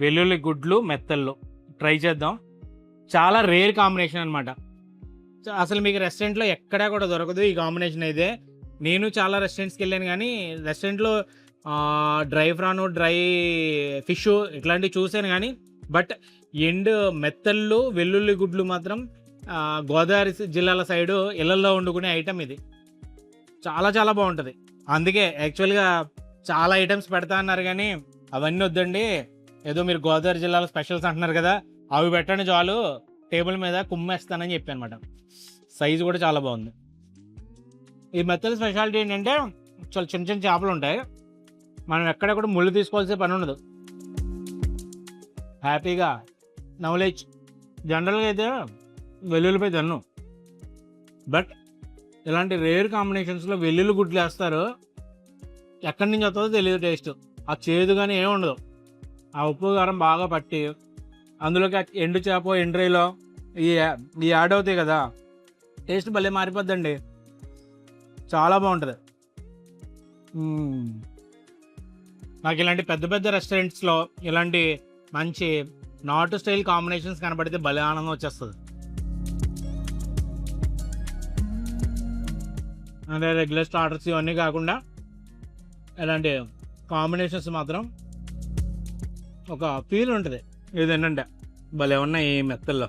వెల్లుల్లి గుడ్లు మెత్తల్లో ట్రై చేద్దాం. చాలా రేర్ కాంబినేషన్ అనమాట. అసలు మీకు రెస్టారెంట్లో ఎక్కడా కూడా దొరకదు ఈ కాంబినేషన్ అయితే. నేను చాలా రెస్టారెంట్స్కి వెళ్ళాను కానీ రెస్టారెంట్లో డ్రై ప్రాను, డ్రై ఫిష్ ఇట్లాంటివి చూశాను కానీ బట్ ఎండ్ మెత్తళ్ళు వెల్లుల్లి గుడ్లు మాత్రం గోదావరి జిల్లాల సైడు ఇళ్లల్లో వండుకునే ఐటమ్ ఇది. చాలా చాలా బాగుంటుంది. అందుకే యాక్చువల్గా చాలా ఐటమ్స్ పెడతా అన్నారు కానీ అవన్నీ వద్దండి, ఏదో మీరు గోదావరి జిల్లాలో స్పెషల్స్ అంటున్నారు కదా అవి పెట్టండి చాలు, టేబుల్ మీద కుమ్మేస్తానని చెప్పి అనమాట. సైజు కూడా చాలా బాగుంది. ఈ మెత్తల స్పెషాలిటీ ఏంటంటే చాలా చిన్న చిన్న చేపలు ఉంటాయి, మనం ఎక్కడ కూడా ముళ్ళు తీసుకోవాల్సిన పని ఉండదు, హ్యాపీగా నవలేజ్. జనరల్గా అయితే వెల్లుల్లిపై తిన్ను, బట్ ఇలాంటి రేర్ కాంబినేషన్స్లో వెల్లుల్లి గుడ్లు వేస్తారు, ఎక్కడి నుంచి వస్తుందో తెలియదు టేస్ట్. ఆ చేదు కానీ ఏమి ఉండదు, ఆ ఉప్పు కారం బాగా పట్టి అందులోకి ఎండు చేప ఎండ్రీలో ఈ యాడ్ అవుతాయి కదా, టేస్ట్ భలే మారిపోద్దండి, చాలా బాగుంటుంది. నాకు ఇలాంటి పెద్ద పెద్ద రెస్టారెంట్స్లో ఇలాంటి మంచి నార్త్ స్టైల్ కాంబినేషన్స్ కనబడితే భలే ఆనందం వచ్చేస్తుంది. అంటే రెగ్యులర్ స్టార్టర్స్ ఇవన్నీ కాకుండా ఇలాంటి కాంబినేషన్స్ మాత్రం ఒక ఫీల్ ఉంటుంది. ఇది ఏంటంటే భలే ఉన్నాయి ఈ మెత్తల్లో.